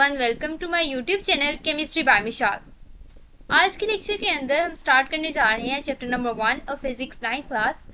Everyone, welcome to my YouTube channel chemistry by Mishal. आज के lecture के अंदर हम स्टार्ट करने जा रहे हैं chapter number 1 of physics 9th class,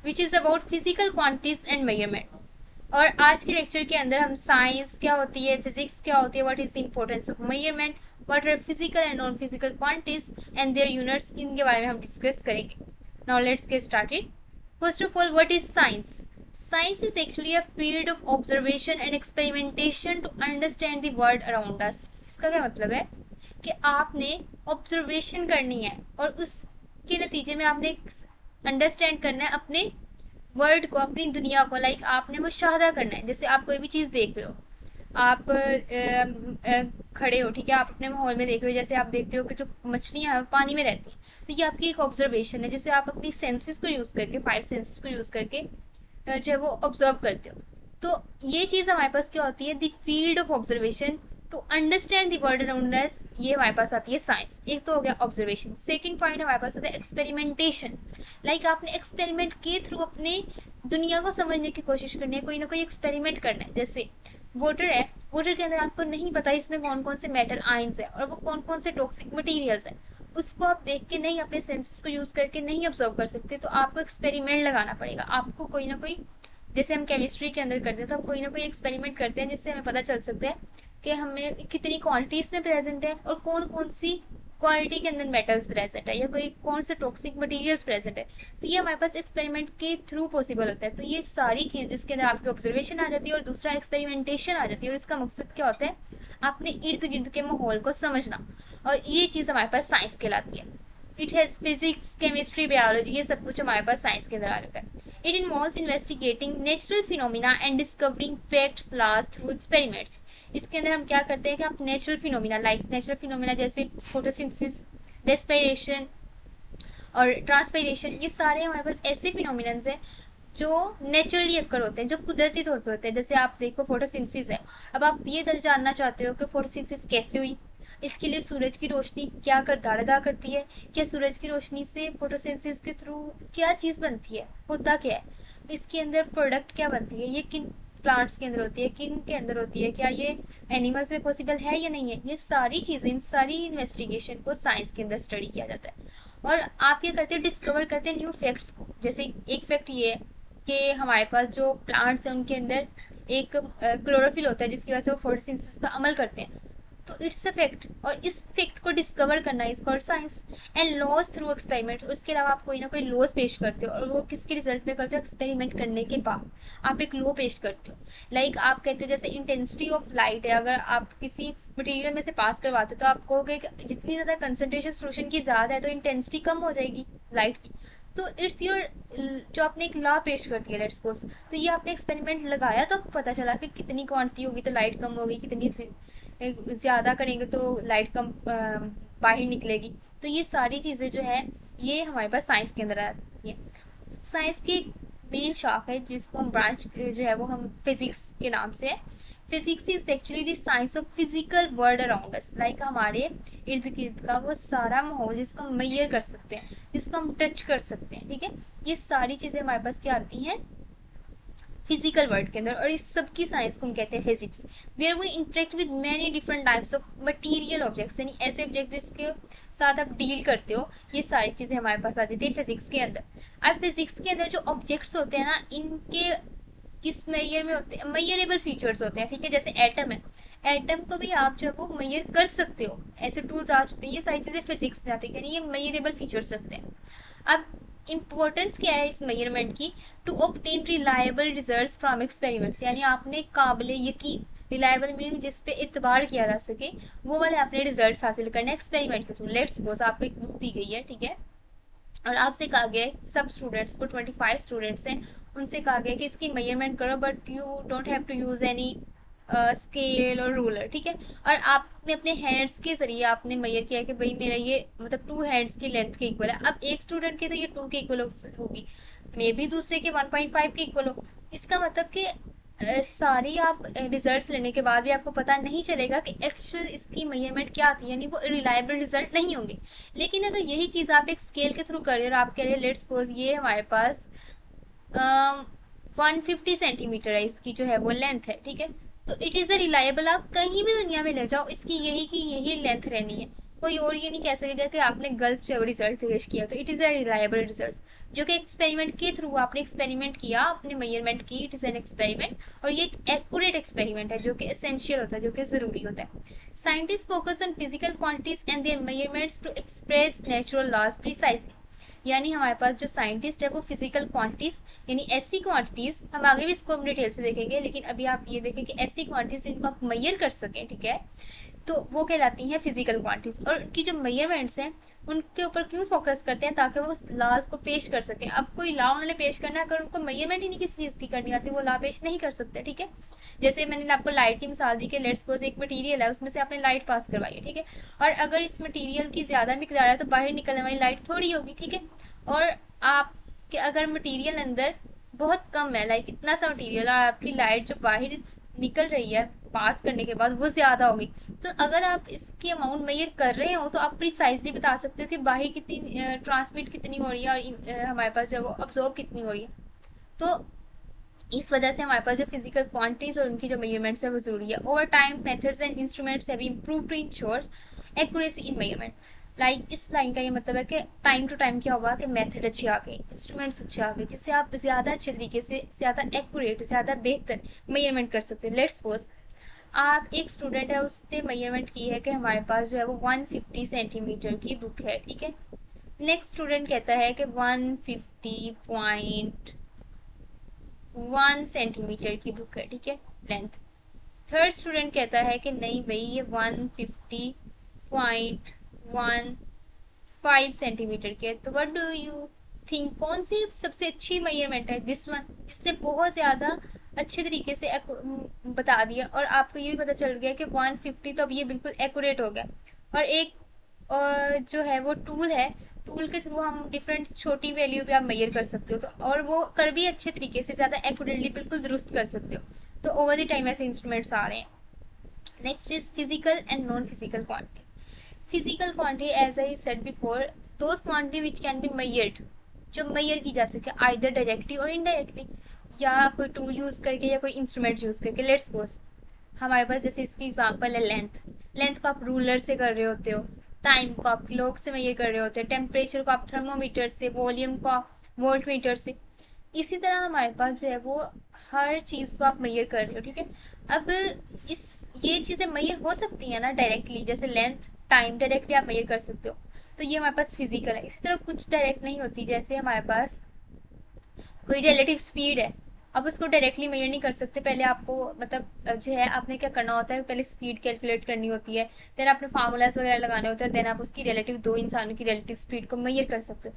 which is about physical quantities and measurement. और आज के लेक्चर के अंदर हम साइंस क्या होती है, फिजिक्स क्या होती है, what is the importance of measurement, what are physical and non physical quantities and their units, इनके बारे में हम डिस्कस करेंगे। Now let's get started. First of all, what is science? Science is actually a field of observation and experimentation to understand the world around us. इसका क्या मतलब है कि आपने ऑब्जर्वेशन करनी है और उसके नतीजे में आपने अंडरस्टैंड करना है अपने वर्ल्ड को, अपनी दुनिया को। लाइक आपने मुशाहदा करना है। जैसे आप कोई भी चीज़ देख रहे हो, आप खड़े हो, ठीक है, आप अपने माहौल में देख रहे हो। जैसे आप देखते हो कि जो मछलियाँ हैं पानी में रहती हैं, तो ये आपकी एक ऑब्जर्वेशन है, जिसे आप अपनी सेंसेस को यूज़ करके, 5 सेंसेस को यूज़ करके जो है वो ऑब्जर्व करते हो। तो ये चीज़ हमारे पास क्या होती है, the field of observation to understand the world around us. ये हमारे पास आती है साइंस। एक तो हो गया ऑब्जर्वेशन। सेकेंड पॉइंट हमारे पास होता है एक्सपेरिमेंटेशन। लाइक आपने एक्सपेरिमेंट के थ्रू अपने दुनिया को समझने की कोशिश करनी है, कोई ना कोई एक्सपेरिमेंट करना है। जैसे वाटर है, वाटर के अंदर आपको नहीं पता इसमें कौन कौन से मेटल आयंस है और वो कौन कौन से टॉक्सिक मटेरियल्स हैं, उसको आप देख के नहीं, अपने सेंसेस को यूज करके नहीं ऑब्जर्व कर सकते। तो आपको एक्सपेरिमेंट लगाना पड़ेगा। आपको कोई ना कोई, जैसे हम केमिस्ट्री के अंदर करते हैं, तो हम कोई ना कोई एक्सपेरिमेंट करते हैं जिससे हमें पता चल सकता है कि हमें कितनी क्वांटिटी इसमें प्रेजेंट है और कौन कौन सी क्वालिटी के अंदर मेटल्स प्रेजेंट है या कोई कौन से टॉक्सिक मटेरियल्स प्रेजेंट है। तो ये हमारे पास एक्सपेरिमेंट के थ्रू पॉसिबल होता है। तो ये सारी चीज़ जिसके अंदर आपकी ऑब्जर्वेशन आ जाती है और दूसरा एक्सपेरिमेंटेशन आ जाती है। और इसका मकसद क्या होता है, अपने इर्द गिर्द के माहौल को समझना। और ये चीज़ हमारे पास साइंस कहलाती है। It has physics, chemistry, biology, ये सब कुछ हमारे पास साइंस के अंदर आ जाता है। It involves investigating natural phenomena and discovering facts last through experiments. इसके अंदर हम क्या करते हैं कि आप natural phenomena, like natural phenomena जैसे फोटोसिंथेसिस, रेस्पिरेशन और ट्रांसपिरेशन, ये सारे हमारे पास ऐसे फिनोमिनन्स हैं जो नेचुरली अक्कर होते हैं, जो कुदरती तौर पे होते हैं। जैसे आप देखो फोटोसिंथेसिस है। अब आप ये जानना चाहते हो कि फोटोसिंथेसिस कैसे हुई, इसके लिए सूरज की रोशनी क्या किरदार अदा करती है, क्या सूरज की रोशनी से फोटोसिंथेसिस के थ्रू क्या चीज़ बनती है, होता क्या है, इसके अंदर प्रोडक्ट क्या बनती है, ये किन प्लांट्स के अंदर होती है, किन के अंदर होती है, क्या ये एनिमल्स में पॉसिबल है या नहीं है। ये सारी चीज़ें, इन सारी इन्वेस्टिगेशन को साइंस के अंदर स्टडी किया जाता है। और आप क्या करते हैं, डिस्कवर करते हैं न्यू फैक्ट्स को। जैसे एक फैक्ट ये है कि हमारे पास जो प्लांट्स हैं उनके अंदर एक क्लोरोफिल होता है, जिसकी वजह से वो फोटोसिंथेसिस का अमल करते हैं। तो इट्स अ फैक्ट, और इस फैक्ट को डिस्कवर करना is called science. And laws through experiment. उसके अलावा आप कोई ना कोई लॉज पेश करते हो, और वो किसके रिजल्ट में करते हो, एक्सपेरिमेंट करने के बाद आप एक लॉ पेश करते हो। लाइक आप कहते हो जैसे इंटेंसिटी ऑफ लाइट है, अगर आप किसी मटेरियल में से पास करवाते हो तो आप कहोगे जितनी ज़्यादा कंसनट्रेशन सोल्यूशन की ज़्यादा है तो इंटेंसिटी कम हो जाएगी लाइट की। तो इट्स योर, जो आपने एक लॉ पेश कर दिया, लेट्स सपोज, तो ये आपने एक्सपेरिमेंट लगाया तो आपको पता चला कि कितनी क्वांटिटी होगी तो लाइट कम होगी, कितनी ज़्यादा करेंगे तो लाइट कम बाहर निकलेगी। तो ये सारी चीज़ें जो है ये हमारे पास साइंस के अंदर आती है। साइंस की मेन शाख है जिसको हम ब्रांच जो है वो हम फिजिक्स के नाम से है। Physics is actually the science of physical world around us. Like हमारे इर्द गिर्द का वो सारा माहौल जिसको हम मेजर कर सकते हैं, जिसको हम टच कर सकते हैं, ठीक है। ये सारी चीज़ें हमारे पास क्या आती हैं फिजिकल वर्ल्ड के अंदर, और इस सब की साइंस को हम कहते हैं physics. Where we interact with many different types of material objects, यानी ऐसे ऑब्जेक्ट्स जिसके साथ आप डील करते हो, ये सारी चीज़ें हमारे पास आ जाती है फिजिक्स के अंदर। अब फिजिक्स के अंदर जो ऑब्जेक्ट्स होते हैं ना, इनके किस मेयर में होते हैं, मेयरेबल फीचर्स होते हैं, ठीक है। जैसे एटम है, एटम को भी आप जो है वो मेयर कर सकते हो, ऐसे टूल्स आ चुके हैं। ये सारी चीज़ें फिजिक्स में आती है, यानी ये मेयरेबल फीचर्स रखते हैं। अब इम्पोर्टेंस क्या है इस मेजरमेंट की, to obtain reliable results from experiments, यानी आपने काबिल यकीन, रिलायबल मीन जिस पे इतबार किया जा सके, वो वाले आपने रिजल्ट्स हासिल करने एक्सपेरिमेंट के थ्रू। लेट्स सपोज आपको एक बुक दी गई है, ठीक है, और आपसे कहा गया है सब स्टूडेंट्स को, 25 स्टूडेंट्स हैं, उनसे कहा गया कि इसकी मेजरमेंट करो, but you don't have to use any scale और रूलर, ठीक है। और आपने अपने हैंड्स के जरिए आपने मेजर किया कि भाई मेरा ये मतलब 2 हैंड्स की लेंथ के इक्वल है। अब एक स्टूडेंट के तो ये 2 के इक्वल होगी, मे बी दूसरे के 1.5 के इक्वल हो। इसका मतलब कि सारी आप रिजल्ट्स लेने के बाद भी आपको पता नहीं चलेगा कि एक्चुअल इसकी मेजरमेंट क्या आती है, यानी वो रिलायबल रिजल्ट नहीं होंगे। लेकिन अगर यही चीज़ आप एक स्केल के थ्रू कर रहे हो और आप कह रहे हो लेट्स सपोज ये हमारे पास 150 सेंटीमीटर है, इसकी जो है वो लेंथ है, ठीक है। तो इट इज़ अ रिलायबल, आप कहीं भी दुनिया में ले जाओ इसकी यही की यही लेंथ रहनी है, कोई और ये नहीं कह सकेगा कि आपने गलत जो रिजल्ट पेश किया। तो it is a reliable result जो कि एक्सपेरिमेंट के थ्रू आपने एक्सपेरिमेंट किया, आपने मेजरमेंट की, इट इज़ एन एक्सपेरिमेंट, और ये एक एक्यूरेट एक्सपेरिमेंट है जो कि एसेंशियल होता है, जो कि ज़रूरी होता है। Scientist focus on physical quantities and their measurements to express natural laws precisely. यानी हमारे पास जो साइंटिस्ट है वो फिजिकल क्वांटिटीज, यानी ऐसी क्वांटिटीज, हम आगे भी इसको हम डिटेल से देखेंगे, लेकिन अभी आप ये देखें कि ऐसी क्वांटिटीज जिनको आप मैयर कर सकें, ठीक है, तो वो कहलाती हैं फिजिकल क्वांटिटीज। और उनकी जो मेजरमेंट्स हैं उनके ऊपर क्यों फोकस करते हैं, ताकि वो लॉज को पेश कर सकें। अब कोई लॉ उन्होंने पेश करना है, अगर उनको मेजरमेंट ही नहीं किसी चीज़ की करनी आती, वो लॉ पेश नहीं कर सकते, ठीक है। जैसे मैंने आपको लाइट की मिसाल दी कि लेट्स सपोज एक मटेरियल है, उसमें से आपने लाइट पास करवाई है, ठीक है, और अगर इस मटेरियल की ज़्यादा मिकदार है तो बाहर निकलने वाली लाइट थोड़ी होगी, ठीक है। और आपके अगर मटेरियल अंदर बहुत कम है, लाइक इतना सा मटेरियल, और आपकी लाइट जो बाहर निकल रही है पास करने के बाद वो ज़्यादा होगी, तो अगर आप इसकी अमाउंट मेजर कर रहे हो तो आप प्रिसाइजली बता सकते हो कि बाहर कितनी ट्रांसमिट कितनी हो रही है और हमारे पास जो वो अब्जॉर्ब कितनी हो रही है। तो इस वजह से हमारे पास जो फिजिकल क्वांटिटीज और उनकी जो मेजरमेंट्स है वो जरूरी है। Over time methods and instruments have improved to ensure accuracy in measurement. Like इस लाइन का ये मतलब है कि टाइम टू टाइम क्या होगा कि मेथड अच्छे आ गए, इंस्ट्रूमेंट्स अच्छे आ गए, जिससे आप ज़्यादा अच्छे तरीके से, ज़्यादा एक्यूरेट, ज़्यादा बेहतर मेजरमेंट कर सकते हैं। लेट्स सपोज आप एक स्टूडेंट है, उसने मेजरमेंट की है कि हमारे पास जो है वो 150 सेंटीमीटर की बुक है, ठीक है। नेक्स्ट स्टूडेंट कहता है कि 150.1 सेंटीमीटर की बुक है, ठीक है, लेंथ। थर्ड स्टूडेंट कहता है कि नहीं भाई ये 150.15 सेंटीमीटर की है। तो व्हाट डू यू थिंक, कौन सी सबसे अच्छी मेजरमेंट है? दिस वन, जिसने बहुत ज़्यादा अच्छे तरीके से बता दिया, और आपको ये भी पता चल गया कि 150 तो अब ये बिल्कुल एक्यूरेट हो गया। और एक जो है वो टूल है, टूल के थ्रू हम डिफरेंट छोटी वैल्यू भी आप मेजर कर सकते हो, तो और वो कर भी अच्छे तरीके से, ज़्यादा एक्यूरेटली, बिल्कुल दुरुस्त कर सकते हो। तो ओवर द टाइम ऐसे इंस्ट्रूमेंट्स आ रहे हैं। Next is physical and non physical quantity. Physical quantity, as I said before, those quantity which can be measured, जो मेजर की जा सके आइदर डायरेक्टली और इनडायरेक्टली, या कोई टूल यूज़ करके या कोई इंस्ट्रूमेंट यूज़ करके। लेट्स सपोज हमारे पास जैसे इसकी एग्जांपल है लेंथ। लेंथ को आप रूलर से कर रहे होते हो, टाइम को आप क्लॉक से मेजर कर रहे होते हैं, टेम्परेचर को आप थर्मोमीटर से, वॉल्यूम को आप वोल्ट मीटर से। इसी तरह हमारे पास जो है वो हर चीज़ को आप मेजर कर रहे हो, ठीक है। अब इस ये चीज़ें मेजर हो सकती हैं ना डायरेक्टली, जैसे लेंथ, टाइम डायरेक्टली आप मेजर कर सकते हो, तो ये हमारे पास फिजिकल है। इसी तरह कुछ डायरेक्ट नहीं होती, जैसे हमारे पास कोई रिलेटिव स्पीड है, आप उसको डायरेक्टली मेजर नहीं कर सकते। पहले आपको मतलब जो है आपने क्या करना होता है, पहले स्पीड कैलकुलेट करनी होती है, देन आपने फार्मूलाज वगैरह लगाने होते हैं, देन आप उसकी रिलेटिव, दो इंसानों की रिलेटिव स्पीड को मेजर कर सकते हो,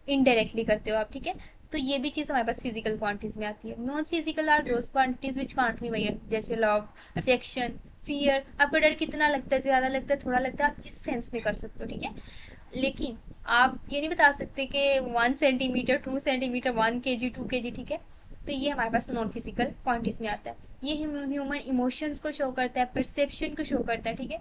इनडायरेक्टली करते हो आप, ठीक है। तो ये भी चीज़ हमारे पास फिजिकल क्वांटिटीज में आती है। Non physical are those quantities which can't be measure, जैसे लव, अफेक्शन, फियर। आपको डर कितना लगता है, ज़्यादा लगता है, थोड़ा लगता है, आप इस सेंस में कर सकते हो, ठीक है। लेकिन आप ये नहीं बता सकते कि 1 सेंटीमीटर, 2 सेंटीमीटर, 1 kg, 2 kg, ठीक है। तो ये हमारे पास नॉन फिजिकल क्वांटिटीज में आता है। ये ह्यूमन इमोशंस को शो करता है, परसेप्शन को शो करता है, ठीक है।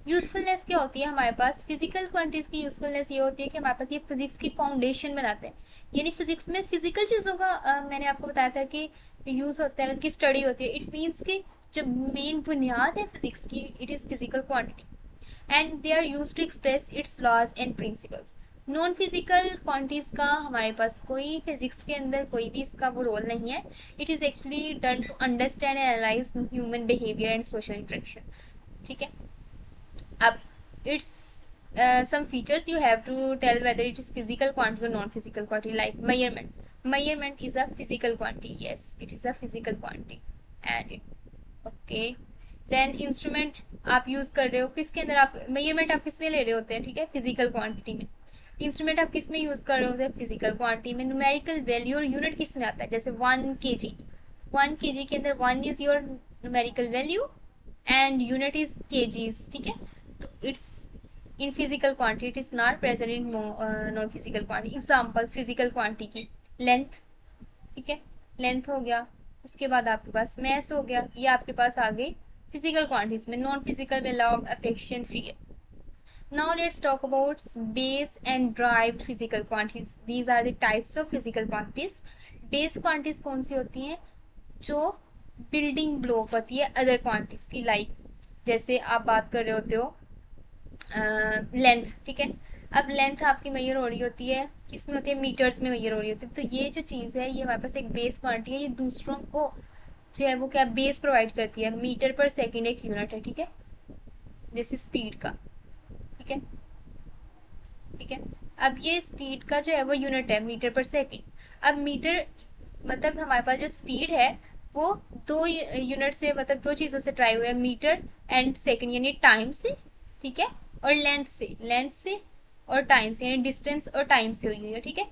यूजफुलनेस क्या होती है हमारे पास, फिजिकल क्वांटिटीज की यूजफुलनेस ये होती है कि हमारे पास ये फिजिक्स की फाउंडेशन बनाते हैं। यानी फिजिक्स में फिजिकल चीज़ों का मैंने आपको बताया था कि यूज होता है, उनकी स्टडी होती है। इट मीन्स कि जो मेन बुनियाद है फिजिक्स की, it is physical quantity, and they are use to express its laws and principles. Non physical quantities का हमारे पास कोई फिजिक्स के अंदर कोई भी इसका वो रोल नहीं है। It is actually done to understand and analyse human behaviour and social interaction, ठीक है। अब it's some features you have to tell whether it is physical quantity or non-physical quantity, like measurement. Measurement is a physical quantity, yes, it is a physical quantity, and it okay. Then instrument आप use कर रहे हो किसके अंदर, आप measurement आप किस में ले रहे होते हैं, ठीक है, फिजिकल क्वांटिटी में। इंस्ट्रूमेंट आप किस में यूज कर रहे होते हैं, फिजिकल क्वांटिटी में। न्यूमेरिकल वैल्यू और यूनिट किस में आता है, जैसे 1 kg, 1 kg के अंदर 1 is your numerical value and unit is kgs, ठीक है। तो it's in physical quantity, it is not present in non physical quantity. Examples physical quantity की, लेंथ, ठीक है, लेंथ हो गया। उसके बाद आपके पास मैस हो गया, ये आपके पास आ गई फिजिकल क्वांटिटीज में। नॉन फिजिकल में love, affection, fear. Now let's talk about base and derived physical quantities. These are the types of physical quantities. Base quantities कौन सी होती हैं, जो बिल्डिंग ब्लॉक होती है अदर क्वांटिटीज की, लाइक जैसे आप बात कर रहे होते हो लेंथ, ठीक है। अब लेंथ आपकी मेजर हो रही होती है, इसमें होती है मीटर्स में मेजर हो रही होती है, तो ये जो चीज़ है ये हमारे पास एक बेस क्वांटिटी है, ये दूसरों को जो है वो क्या बेस प्रोवाइड करती है। मीटर पर सेकंड एक यूनिट है, ठीक है, जैसे स्पीड का, ठीक है, ठीक है। अब ये स्पीड का जो है वो यूनिट है मीटर पर सेकंड। अब मीटर मतलब हमारे पास जो स्पीड है वो दो यूनिट से, मतलब दो चीज़ों से ट्राई हुआ है, मीटर एंड सेकंड, यानी टाइम से, ठीक है, और लेंथ से और टाइम से, यानी डिस्टेंस और टाइम से हुई है, ठीक है।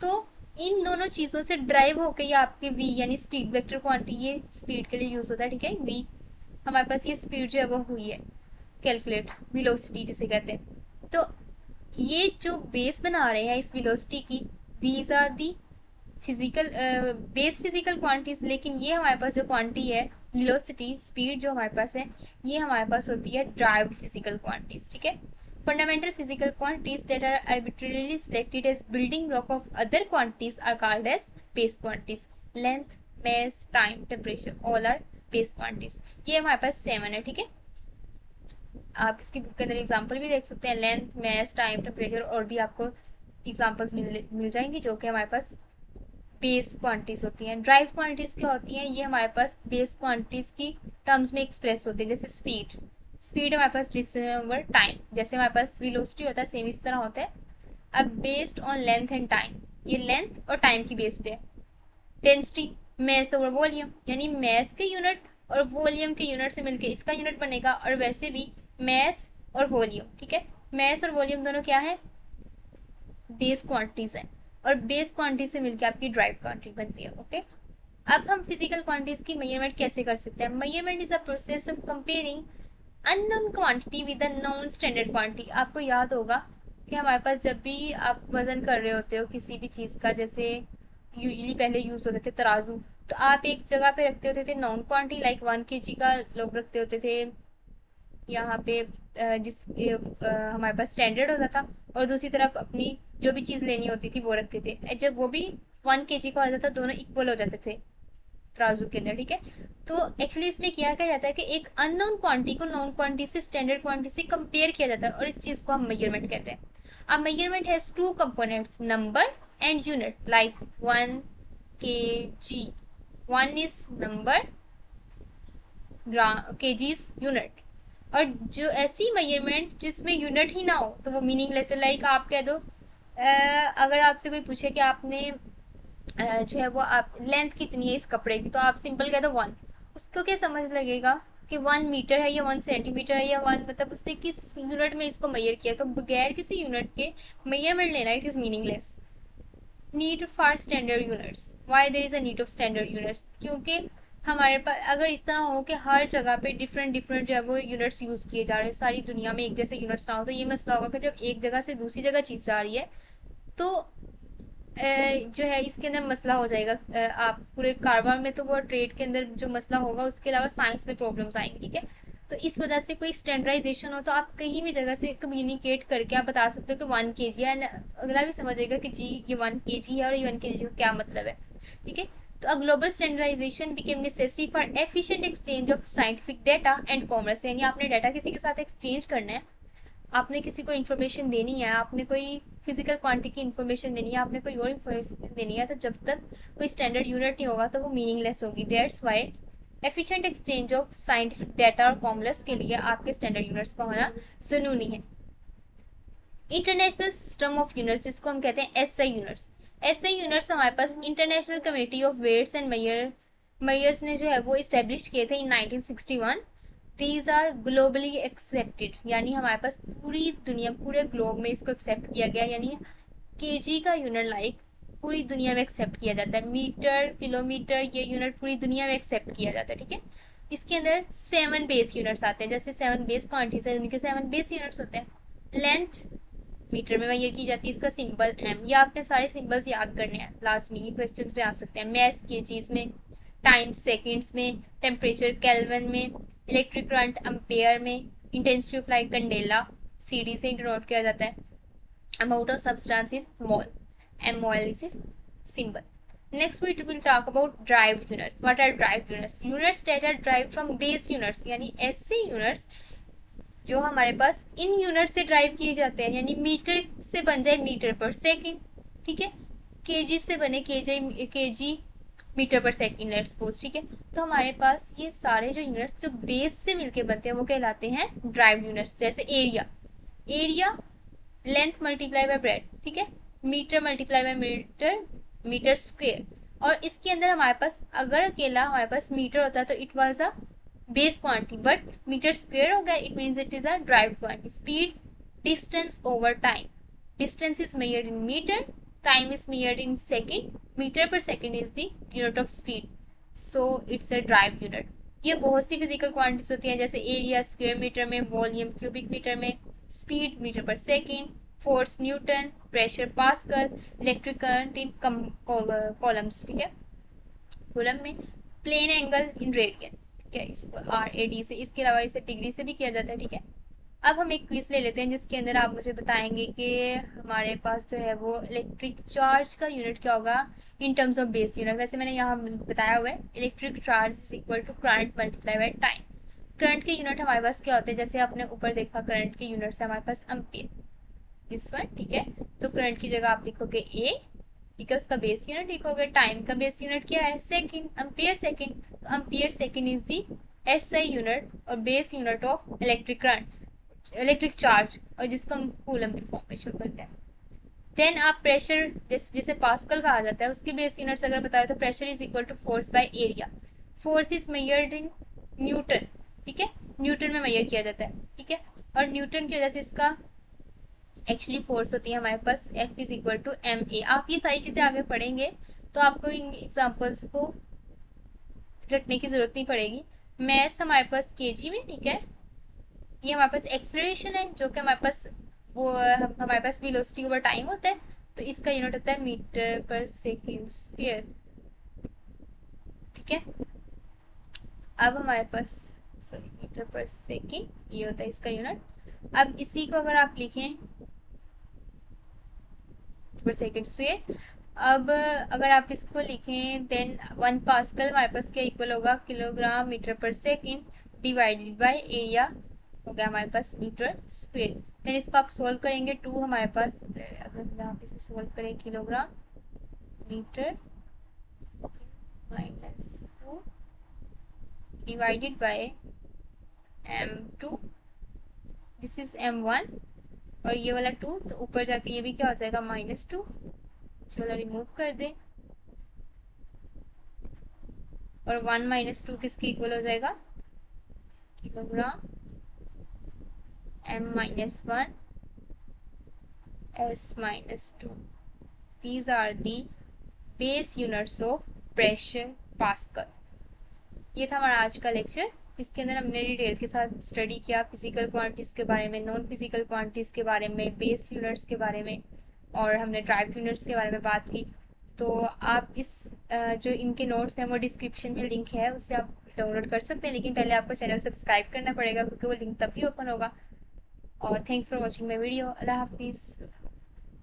तो इन दोनों चीज़ों से ड्राइव होकर ये आपके v यानी स्पीड वेक्टर क्वांटिटी, ये स्पीड के लिए यूज होता है, ठीक है। v हमारे पास ये स्पीड जो है वो हुई है कैलकुलेट, वेलोसिटी जिसे कहते हैं। तो ये जो बेस बना रहे हैं इस वेलोसिटी की, these are the physical base physical quantities, लेकिन ये हमारे पास जो क्वांटिटी है वेलोसिटी स्पीड जो हमारे पास है, ये हमारे पास होती है ड्राइव्ड फिजिकल क्वांटिटीज, ठीक है। Fundamental physical quantities that are arbitrarily selected as building block of other quantities are called as base quantities. Length, mass, time, temperature, all are base quantities. ये हमारे पास 7 है, ठीक है। आप इसकी बुक के अंदर एग्जांपल भी देख सकते हैं, लेंथ, मैस, टाइम, टेम्परेचर, और भी आपको एग्जांपल्स मिल जाएंगी जो कि हमारे पास बेस क्वांटिटीज होती हैं। ड्राइव क्वांटिटीज क्या होती हैं, ये हमारे पास बेस क्वांटिटीज की टर्म्स में एक्सप्रेस होती है, जैसे स्पीड हमारे पास डिस्टेंस ओवर टाइम, जैसे हमारे पास वेलोसिटी होता है सेम इस तरह होता है। अब based on length and time, ये लेंथ और टाइम की बेस पे है। डेंसिटी, मैस ओवर वॉल्यूम, यानी मैस के यूनिट और वॉल्यूम के यूनिट से मिलके इसका यूनिट बनेगा, और वैसे भी मैस और वॉल्यूम, ठीक है, मैस और वॉल्यूम दोनों क्या है, बेस क्वांटिटीज है, और बेस क्वांटिटी से मिलकर आपकी ड्राइव क्वांटिटी बनती है, ओके। अब हम फिजिकल क्वांटिटीज की मेजरमेंट कैसे कर सकते हैं। Measurement is a process of comparing unknown quantity with a known standard quantity. आपको याद होगा कि हमारे पास जब भी आप वजन कर रहे होते हो किसी भी चीज़ का, जैसे यूजुअली पहले यूज होते थे तराजू, तो आप एक जगह पे रखते होते थे नॉन क्वांटिटी, लाइक 1 kg का लोग रखते होते थे यहाँ पे, हमारे पास स्टैंडर्ड होता था, और दूसरी तरफ अपनी जो भी चीज़ लेनी होती थी वो रखते थे, जब वो भी 1 kg का होता था दोनों इक्वल हो जाते थे तराजू के अंदर, ठीक है। तो एक्चुअली इसमें क्या किया जाता है कि एक अननोन क्वांटिटी को नॉन क्वांटिटी से, स्टैंडर्ड क्वांटिटी से कंपेयर किया जाता है, और इस चीज को हम मेजरमेंट कहते हैं। अब measurement has two components, number and unit, like 1 kg, 1 is number, kg is unit. और जो ऐसी मेजरमेंट जिसमें यूनिट ही ना हो तो वो मीनिंगलेस है, लाइक आप कह दो अगर आपसे कोई पूछे कि आपने जो है वो आप लेंथ कितनी है इस कपड़े की, तो आप सिंपल कह दो 1, उसको क्या समझ लगेगा कि 1 मीटर है या 1 सेंटीमीटर है या 1, मतलब उसने किस यूनिट में इसको मेजर किया। तो बगैर किसी यूनिट के मेजरमेंट लेना it is meaningless. Need for standard units, why there is a need of standard units, क्योंकि हमारे पास अगर इस तरह हो कि हर जगह पे डिफरेंट डिफरेंट जो है वो यूनिट्स यूज किए जा रहे हैं, सारी दुनिया में एक जैसे यूनिट्स ना हो, तो ये मसला होगा कि जब एक जगह से दूसरी जगह चीज जा रही है तो जो है इसके अंदर मसला हो जाएगा। आप पूरे कारोबार में तो वो ट्रेड के अंदर जो मसला होगा, उसके अलावा साइंस में प्रॉब्लम्स आएंगी, ठीक है। तो इस वजह से कोई स्टैंडर्डाइजेशन हो तो आप कहीं भी जगह से कम्युनिकेट करके आप बता सकते हो कि 1 kg है, अगला भी समझेगा कि जी ये 1 kg है और ये 1 kg का क्या मतलब है, ठीक है। तो a global standardisation became necessary for efficient exchange of scientific data and commerce, यानी आपने डाटा किसी के साथ एक्सचेंज करना है, आपने किसी को इन्फॉर्मेशन देनी है, आपने कोई फिजिकल क्वांटिटी की इन्फॉर्मेशन देनी है, आपने कोई और इन्फॉर्मेशन देनी है, तो जब तक कोई स्टैंडर्ड यूनिट नहीं होगा तो वो मीनिंगलेस होगी। That's why efficient exchange of scientific data और कॉमर्स के लिए आपके स्टैंडर्ड यूनिट्स का होना जरूरी है। इंटरनेशनल सिस्टम ऑफ यूनिट्स, जिसको हम कहते हैं एसआई यूनिट्स। एसआई यूनिट्स हमारे पास international committee of weights and measures ने जो है वो इस्टेब्लिश किए थे in 1961। These are globally accepted, यानी हमारे पास पूरी दुनिया, पूरे ग्लोब में इसको एक्सेप्ट किया गया, यानी केजी का यूनिट लाइक पूरी दुनिया में एक्सेप्ट किया जाता है। मीटर, किलोमीटर, ये यूनिट पूरी दुनिया में एक्सेप्ट किया जाता है, ठीक है। इसके अंदर 7 बेस यूनिट्स आते हैं, जैसे 7 बेस क्वांटिटीज है उनके 7 बेस यूनिट्स होते हैं। लेंथ मीटर में मेजर की जाती है, इसका सिंबल एम, ये आपने सारे सिंबल्स याद करने हैं, लास्ट में ये क्वेश्चंस में आ सकते हैं। मैस केजीज में, टाइम सेकंड्स में, टेम्परेचर केल्विन में, इलेक्ट्रिक करंट एम्पेयर में, intensity of light candela CD से इंटरनोट किया जाता है। Amount of substance is mole, M mole is symbol. Next we will talk about derived units. What are derived units? Units that are derived from base units, यानी ऐसे units जो हमारे पास in unit से ड्राइव किए जाते हैं, यानी metre से बन जाए मीटर पर सेकंड, ठीक है, केजी से बने केजी मीटर पर सेकंड लेट्स सपोज, ठीक है। तो हमारे पास ये सारे जो यूनिट्स जो बेस से मिलके बनते हैं वो कहलाते हैं ड्राइव यूनिट्स। जैसे area, area length multiply by breadth, ठीक है, metre multiply by metre, metre square. और इसके अंदर हमारे पास अगर अकेला हमारे पास मीटर होता तो it was a base quantity, but metre square हो गया, it means it is a derived quantity. Speed, distance over time, distance is measured in metre, time is measured in second, metre per second is the unit of speed, so it's a derived unit. ये बहुत सी physical quantities होती हैं, जैसे area square metre में, volume cubic metre में, speed metre per second, force Newton, pressure pascal, electric current in columns, ठीक है, कूलम में, प्लेन एंगल इन रेडियन, ठीक है, इसको RAD से, इसके अलावा इसे डिग्री से भी किया जाता है, ठीक है। अब हम एक क्विज ले लेते हैं जिसके अंदर आप मुझे बताएंगे कि हमारे पास जो है वो इलेक्ट्रिक चार्ज का यूनिट क्या होगा in terms of base unit. वैसे मैंने यहाँ बताया हुआ है, electric charge is equal to current multiply by time. Current के यूनिट हमारे पास क्या होते हैं, जैसे आपने ऊपर देखा करंट के यूनिट से हमारे पास एम्पियर, दिस वन, ठीक है। तो करंट की जगह आप लिखोगे ए, ठीक है, उसका बेस यूनिट लिखोगे। टाइम का बेस यूनिट क्या है, सेकंड, एम्पियर सेकंड, तो ampere second is the SI unit और base unit of electric current, electric charge, और जिसको हम कूलम की फॉर्म में शो करते हैं। देन आप प्रेशर, जिसे पास्कल कहा जाता है, उसकी बेस यूनिट्स अगर बताए तो pressure is equal to force by area. Force is measured in newton, ठीक है, न्यूटन में मेजर किया जाता है, ठीक है। और न्यूटन की वजह से इसका एक्चुअली फोर्स होती है हमारे पास F is equal to MA। आप ये सारी चीजें आगे पढ़ेंगे तो आपको इन एग्जाम्पल्स को रटने की जरूरत नहीं पड़ेगी। मैथ्स हमारे पास केजी में, ठीक है। ये हमारे पास एक्सेलरेशन है जो कि हमारे पास वो हमारे पास वेलोसिटी ओवर टाइम होता है, तो इसका यूनिट होता है मीटर पर सेकेंड स्क्वायर, ठीक है। अब हमारे पास सॉरी मीटर पर सेकेंड ये होता है इसका यूनिट। अब इसी को अगर आप लिखें पर सेकेंड स्क्वायर, अब अगर आप इसको लिखें देन 1 पास्कल हमारे पास क्या इक्वल होगा, kilogram metre per second divided by area हो गया हमारे पास मीटर स्क्वायर। देन इसको आप सोल्व करेंगे, 2 हमारे पास, अगर यहाँ पे इसे सोल्व करें, kilogram metre minus 2 divided by M2, this is M1, और ये वाला 2, तो ऊपर जाके ये भी क्या हो जाएगा -2, चलो रिमूव कर दे, और 1 - 2 किसके इक्वल हो जाएगा, kilogram M-1 S-2। These are the base units of pressure Pascal। ये था हमारा आज का लेक्चर। इसके अंदर हमने डिटेल के साथ स्टडी किया फिजिकल क्वांटिटीज के बारे में, नॉन फिजिकल क्वांटिटीज के बारे में, बेस यूनिट्स के बारे में, और हमने ड्राइव यूनिट्स के बारे में बात की। तो आप इस जो इनके नोट्स हैं वो डिस्क्रिप्शन में लिंक है, उससे आप डाउनलोड कर सकते हैं, लेकिन पहले आपको चैनल सब्सक्राइब करना पड़ेगा क्योंकि वो लिंक तभी ओपन होगा। और thanks for watching my video. अल्लाह हाफिज़।